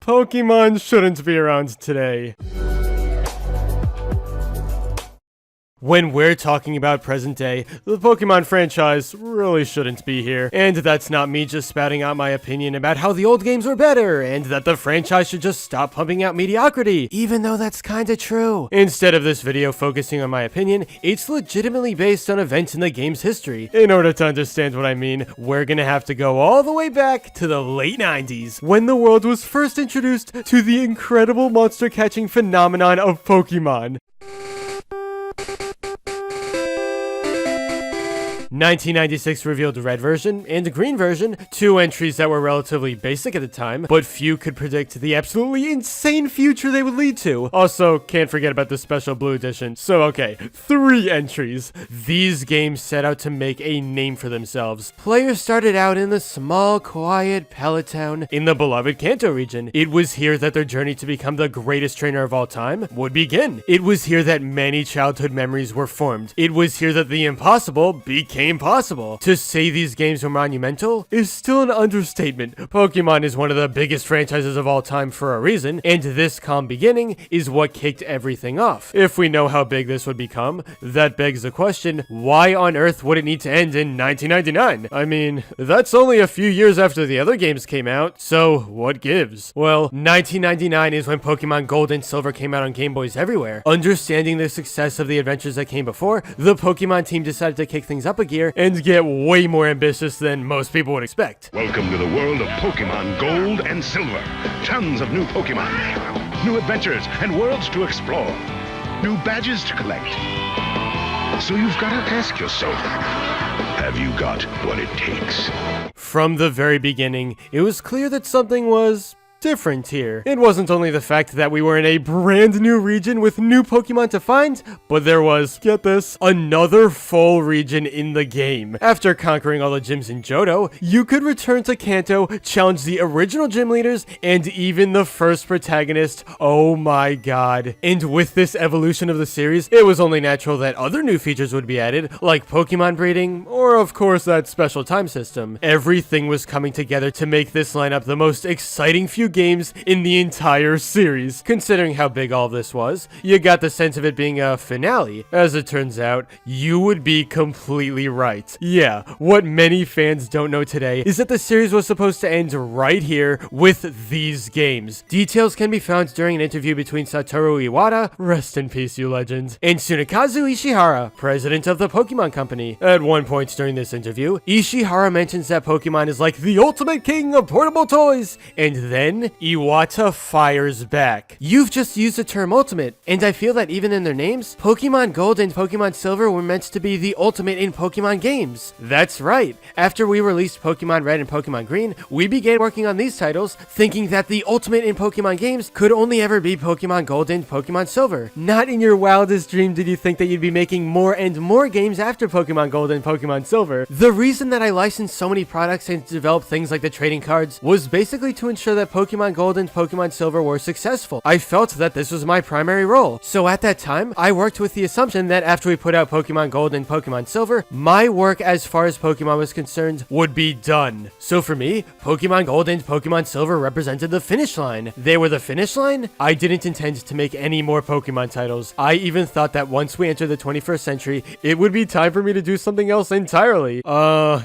Pokemon shouldn't be around today. When we're talking about present day, the Pokemon franchise really shouldn't be here. And that's not me just spouting out my opinion about how the old games were better, and that the franchise should just stop pumping out mediocrity, even though that's kinda true. Instead of this video focusing on my opinion, it's legitimately based on events in the game's history. In order to understand what I mean, we're gonna have to go all the way back to the late 90s, when the world was first introduced to the incredible monster-catching phenomenon of Pokemon. 1996 revealed Red version and Green version, two entries that were relatively basic at the time, but few could predict the absolutely insane future they would lead to. Also, can't forget about the special Blue edition. So okay, 3 entries. These games set out to make a name for themselves. Players started out in the small, quiet Pallet Town in the beloved Kanto region. It was here that their journey to become the greatest trainer of all time would begin. It was here that many childhood memories were formed. It was here that the impossible became possible. To say these games were monumental is still an understatement. Pokemon is one of the biggest franchises of all time for a reason, and this calm beginning is what kicked everything off. If we know how big this would become, that begs the question, why on earth would it need to end in 1999? I mean, that's only a few years after the other games came out, so what gives? Well, 1999 is when Pokemon Gold and Silver came out on Game Boys everywhere. Understanding the success of the adventures that came before, the Pokemon team decided to kick things up a gear and get way more ambitious than most people would expect. Welcome to the world of Pokemon Gold and Silver. Tons of new Pokemon, new adventures and worlds to explore, new badges to collect. So you've got to ask yourself, have you got what it takes? From the very beginning, it was clear that something was different here. It wasn't only the fact that we were in a brand new region with new Pokemon to find, but there was, get this, another full region in the game. After conquering all the gyms in Johto, you could return to Kanto, challenge the original gym leaders, and even the first protagonist. Oh my god. And with this evolution of the series, it was only natural that other new features would be added, like Pokemon breeding, or of course that special time system. Everything was coming together to make this lineup the most exciting few games in the entire series. Considering how big all of this was, you got the sense of it being a finale. As it turns out, you would be completely right. Yeah, what many fans don't know today is that the series was supposed to end right here with these games. Details can be found during an interview between Satoru Iwata, rest in peace you legend, and Tsunekazu Ishihara, president of the Pokemon Company. At one point during this interview, Ishihara mentions that Pokemon is like the ultimate king of portable toys, and then Iwata fires back. You've just used the term ultimate, and I feel that even in their names, Pokemon Gold and Pokemon Silver were meant to be the ultimate in Pokemon games. That's right. After we released Pokemon Red and Pokemon Green, we began working on these titles, thinking that the ultimate in Pokemon games could only ever be Pokemon Gold and Pokemon Silver. Not in your wildest dream did you think that you'd be making more and more games after Pokemon Gold and Pokemon Silver. The reason that I licensed so many products and developed things like the trading cards was basically to ensure that Pokemon Gold and Pokemon Silver were successful. I felt that this was my primary role. So at that time, I worked with the assumption that after we put out Pokemon Gold and Pokemon Silver, my work as far as Pokemon was concerned would be done. So for me, Pokemon Gold and Pokemon Silver represented the finish line. They were the finish line? I didn't intend to make any more Pokemon titles. I even thought that once we entered the 21st century, it would be time for me to do something else entirely.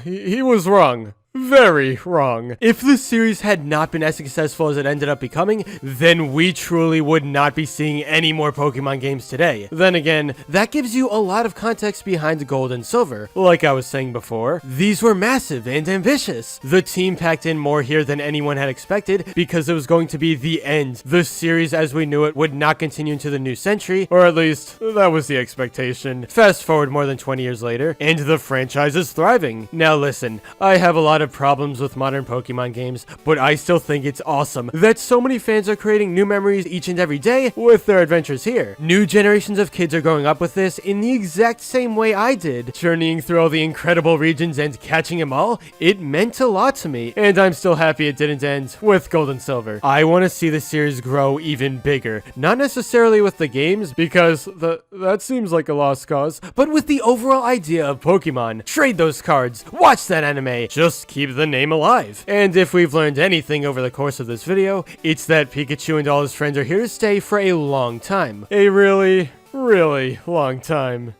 He was wrong. Very wrong. If the series had not been as successful as it ended up becoming, then we truly would not be seeing any more Pokemon games today. Then again, that gives you a lot of context behind Gold and Silver. Like I was saying before, these were massive and ambitious. The team packed in more here than anyone had expected because it was going to be the end. The series as we knew it would not continue into the new century, or at least that was the expectation. Fast forward more than 20 years later, and the franchise is thriving. Now listen, I have a lot of problems with modern Pokemon games, but I still think it's awesome that so many fans are creating new memories each and every day with their adventures here. New generations of kids are growing up with this in the exact same way I did. Journeying through all the incredible regions and catching them all, it meant a lot to me, and I'm still happy it didn't end with Gold and Silver. I want to see the series grow even bigger, not necessarily with the games, because that seems like a lost cause, but with the overall idea of Pokemon. Trade those cards, watch that anime, just keep the name alive. And if we've learned anything over the course of this video, it's that Pikachu and all his friends are here to stay for a long time. A really, really long time.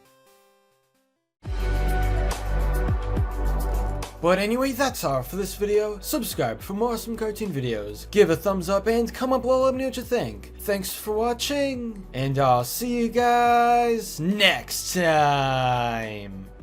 But anyway, that's all for this video. Subscribe for more awesome cartoon videos. Give a thumbs up and comment below, let me know what you think. Thanks for watching, and I'll see you guys next time.